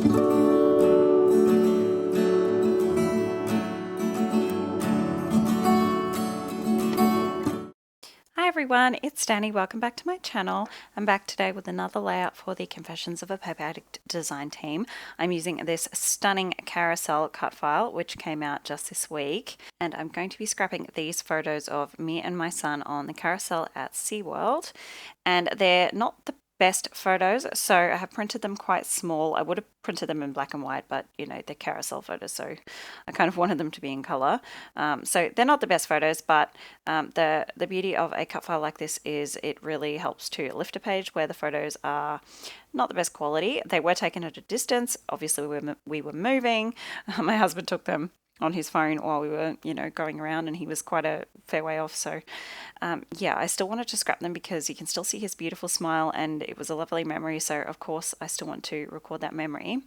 Hi everyone, it's Danny. Welcome back to my channel. I'm back today with another layout for the Confessions of a Paper Addict design team. I'm using this stunning carousel cut file which came out just this week, and I'm going to be scrapping these photos of me and my son on the carousel at SeaWorld, and they're not the best photos, so I have printed them quite small. I would have printed them in black and white, but you know, they're carousel photos, so I kind of wanted them to be in color. So they're not the best photos, but the beauty of a cut file like this is it really helps to lift a page where the photos are not the best quality. They were taken at a distance. Obviously, we were moving. My husband took them on his phone while we were, you know, going around, and he was quite a fair way off. So yeah, I still wanted to scrap them because you can still see his beautiful smile, and it was a lovely memory. So of course I still want to record that memory.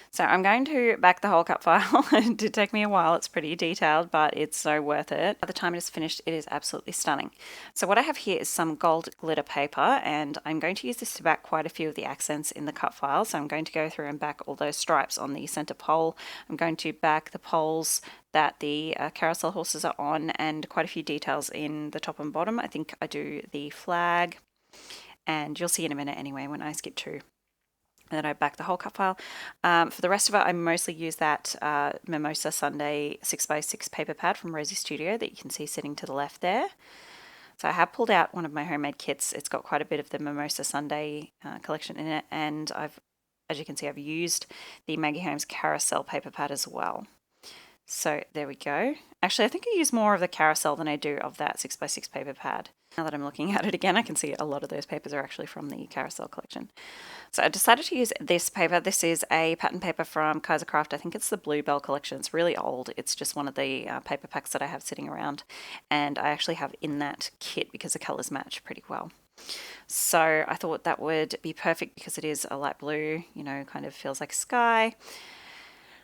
So I'm going to back the whole cut file. It did take me a while. It's pretty detailed, but it's so worth it. By the time it is finished, it is absolutely stunning. So what I have here is some gold glitter paper, and I'm going to use this to back quite a few of the accents in the cut file. So I'm going to go through and back all those stripes on the center pole. I'm going to back the poles that the carousel horses are on, and quite a few details in the top and bottom. I think I do the flag, and you'll see in a minute anyway when I skip through. And then I back the whole cut file. For the rest of it, I mostly use that Mimosa Sunday 6x6 paper pad from Rosie Studio that you can see sitting to the left there. So I have pulled out one of my homemade kits. It's got quite a bit of the Mimosa Sunday collection in it, and as you can see, I've used the Maggie Holmes Carousel paper pad as well. So there we go. Actually, I think I use more of the carousel than I do of that 6x6 paper pad. Now that I'm looking at it again, I can see a lot of those papers are actually from the carousel collection. So I decided to use this paper. This is a pattern paper from Kaiser Craft. I think it's the Bluebell collection. It's really old. It's just one of the paper packs that I have sitting around, and I actually have in that kit because the colors match pretty well. So I thought that would be perfect because it is a light blue, you know, kind of feels like sky.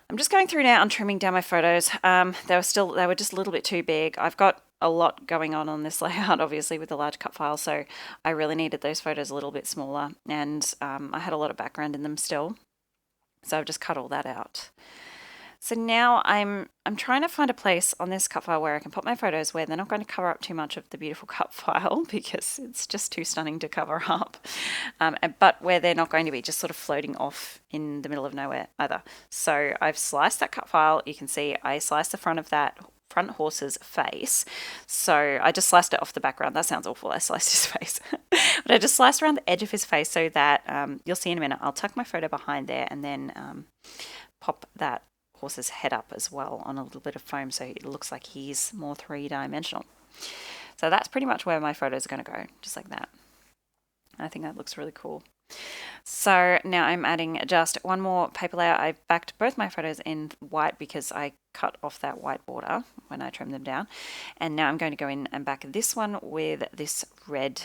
I'm just going through now and trimming down my photos. They were just a little bit too big. I've got a lot going on this layout, obviously, with the large cut file, so I really needed those photos a little bit smaller, and I had a lot of background in them still, so I've just cut all that out. So now I'm trying to find a place on this cut file where I can put my photos where they're not going to cover up too much of the beautiful cut file because it's just too stunning to cover up, but where they're not going to be just sort of floating off in the middle of nowhere either. So I've sliced that cut file. You can see I sliced the front of that front horse's face. So I just sliced it off the background. That sounds awful. I sliced his face. But I just sliced around the edge of his face so that you'll see in a minute. I'll tuck my photo behind there and then pop that horse's head up as well on a little bit of foam so it looks like he's more three-dimensional. So that's pretty much where my photos are going to go, just like that. I think that looks really cool. So now I'm adding just one more paper layer. I backed both my photos in white because I cut off that white border when I trimmed them down. And now I'm going to go in and back this one with this red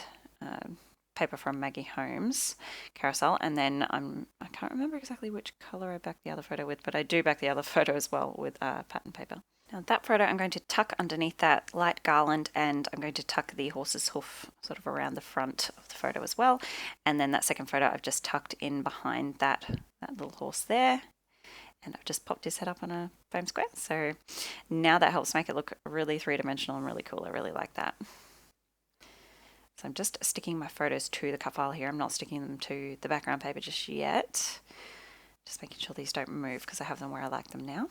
paper from Maggie Holmes Carousel, and then I can't remember exactly which color I backed the other photo with, but I do back the other photo as well with pattern paper. Now that photo I'm going to tuck underneath that light garland, and I'm going to tuck the horse's hoof sort of around the front of the photo as well, and then that second photo I've just tucked in behind that little horse there, and I've just popped his head up on a foam square. So now that helps make it look really three-dimensional and really cool. I really like that. So I'm just sticking my photos to the cut file here. I'm not sticking them to the background paper just yet. Just making sure these don't move because I have them where I like them now.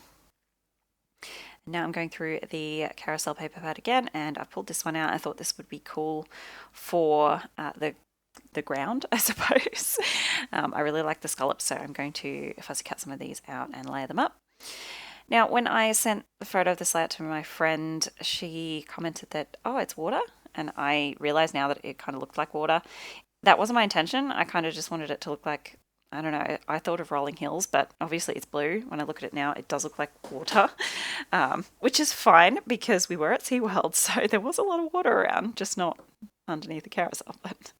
And now I'm going through the carousel paper pad again, and I've pulled this one out. I thought this would be cool for the ground, I suppose. I really like the scallops, so I'm going to fussy cut some of these out and layer them up. Now, when I sent the photo of this layout to my friend, she commented that, oh, it's water. And I realize now that it kind of looked like water. That wasn't my intention. I kind of just wanted it to look like, I don't know, I thought of rolling hills, but obviously it's blue. When I look at it now, it does look like water, which is fine because we were at SeaWorld, so there was a lot of water around, just not underneath the carousel. But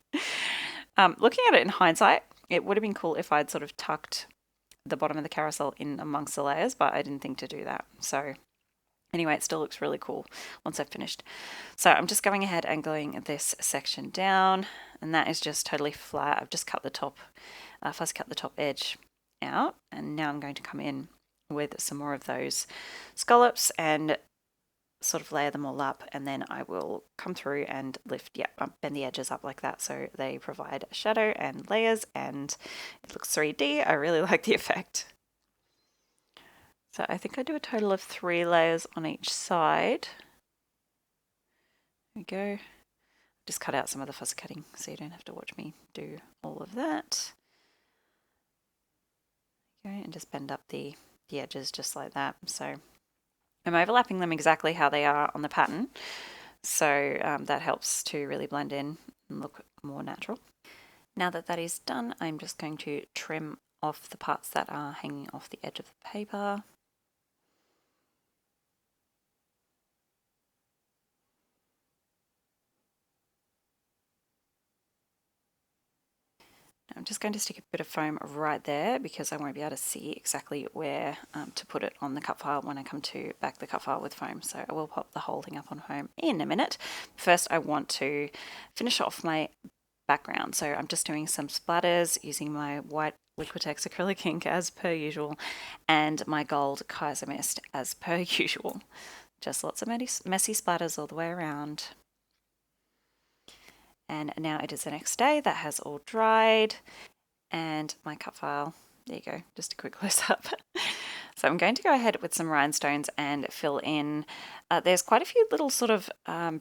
looking at it in hindsight, it would have been cool if I'd sort of tucked the bottom of the carousel in amongst the layers, but I didn't think to do that. So anyway, it still looks really cool once I've finished. So I'm just going ahead and gluing this section down, and that is just totally flat. I've just cut the top, fussy cut the top edge out, and now I'm going to come in with some more of those scallops and sort of layer them all up, and then I will come through and bend the edges up like that so they provide shadow and layers, and it looks 3D. I really like the effect. So I think I do a total of 3 layers on each side. There we go. Just cut out some of the fuss cutting so you don't have to watch me do all of that. Okay, and just bend up the edges just like that. So I'm overlapping them exactly how they are on the pattern, so that helps to really blend in and look more natural. Now that that is done, I'm just going to trim off the parts that are hanging off the edge of the paper. I'm just going to stick a bit of foam right there because I won't be able to see exactly where to put it on the cut file when I come to back the cut file with foam. So I will pop the whole thing up on foam in a minute. First, I want to finish off my background. So I'm just doing some splatters using my white Liquitex acrylic ink as per usual, and my gold Kaiser mist as per usual. Just lots of messy splatters all the way around. And now it is the next day. That has all dried, and my cut file, there you go, just a quick close up. So I'm going to go ahead with some rhinestones and fill in. There's quite a few little sort of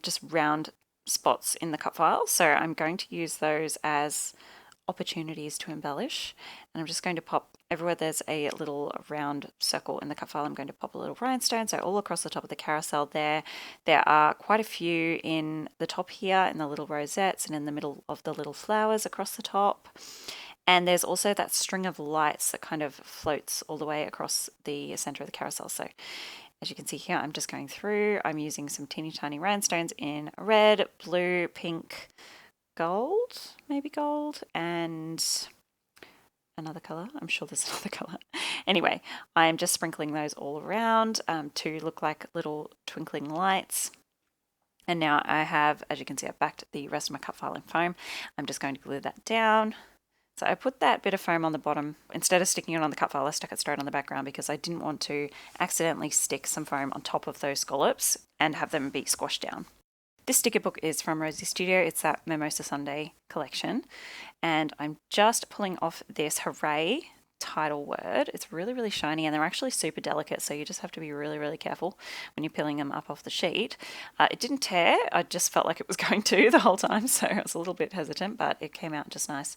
just round spots in the cut file, so I'm going to use those as opportunities to embellish, and I'm just going to pop everywhere there's a little round circle in the cut file. I'm going to pop a little rhinestone, so all across the top of the carousel there are quite a few in the top here in the little rosettes and in the middle of the little flowers across the top. And there's also that string of lights that kind of floats all the way across the center of the carousel. So as you can see here, I'm just going through. I'm using some teeny tiny rhinestones in red, blue, pink, gold, maybe gold, and another color. I'm sure there's another color. Anyway, I'm just sprinkling those all around to look like little twinkling lights. And now I have, as you can see, I've backed the rest of my cut file in foam. I'm just going to glue that down. So I put that bit of foam on the bottom. Instead of sticking it on the cut file, I stuck it straight on the background because I didn't want to accidentally stick some foam on top of those scallops and have them be squashed down. This sticker book is from Rosie Studio. It's that Mimosa Sunday collection. And I'm just pulling off this Hooray title word. It's really, really shiny, and they're actually super delicate, so you just have to be really, really careful when you're peeling them up off the sheet. It didn't tear. I just felt like it was going to the whole time, so I was a little bit hesitant, but it came out just nice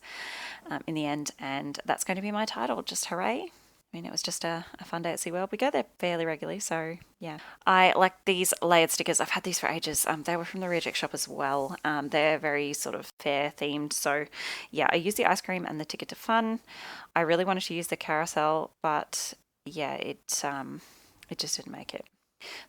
in the end, and that's going to be my title, just Hooray. I mean, it was just a fun day at SeaWorld. We go there fairly regularly, so yeah. I like these layered stickers. I've had these for ages. They were from the Reject Shop as well. They're very sort of fair themed. So yeah, I use the ice cream and the Ticket to Fun. I really wanted to use the carousel, but yeah, it just didn't make it.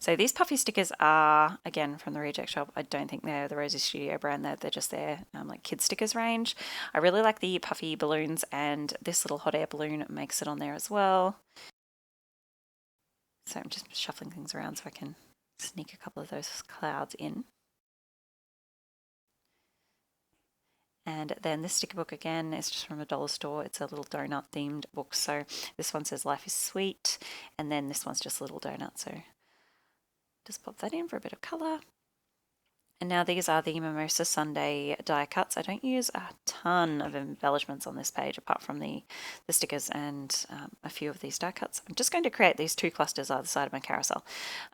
So these puffy stickers are, again, from the Reject Shop. I don't think they're the Rosie Studio brand. They're just their like kid stickers range. I really like the puffy balloons, and this little hot air balloon makes it on there as well. So I'm just shuffling things around so I can sneak a couple of those clouds in. And then this sticker book again is just from a dollar store. It's a little donut themed book. So this one says Life is Sweet, and then this one's just a little donut. So just pop that in for a bit of colour. And now these are the Mimosa Sunday die cuts. I don't use a ton of embellishments on this page apart from the stickers and a few of these die cuts. I'm just going to create these 2 clusters either side of my carousel.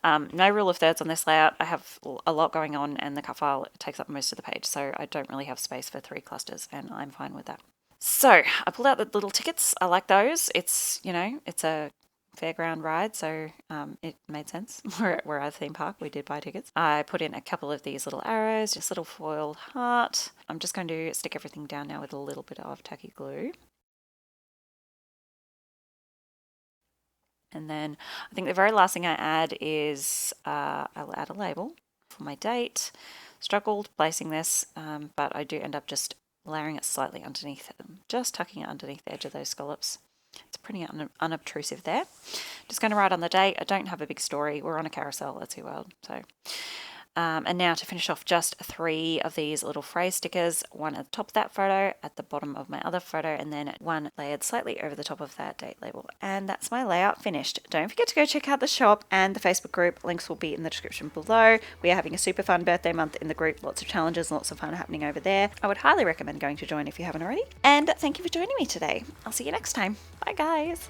No rule of thirds on this layout. I have a lot going on, and the cut file takes up most of the page, so I don't really have space for 3 clusters, and I'm fine with that. So I pulled out the little tickets. I like those. It's, you know, it's a fairground ride, so it made sense. We're at a theme park, we did buy tickets. I put in a couple of these little arrows, just little foil heart. I'm just going to stick everything down now with a little bit of tacky glue. And then I think the very last thing I add is I'll add a label for my date. Struggled placing this, but I do end up just layering it slightly underneath it, just tucking it underneath the edge of those scallops. It's pretty unobtrusive there. Just going to write on the date. I don't have a big story. We're on a carousel at SeaWorld. So And now to finish off, just 3 of these little phrase stickers, one at the top of that photo, at the bottom of my other photo, and then one layered slightly over the top of that date label. And that's my layout finished. Don't forget to go check out the shop and the Facebook group. Links will be in the description below. We are having a super fun birthday month in the group, lots of challenges, lots of fun happening over there. I would highly recommend going to join if you haven't already. And thank you for joining me today. I'll see you next time. Bye guys.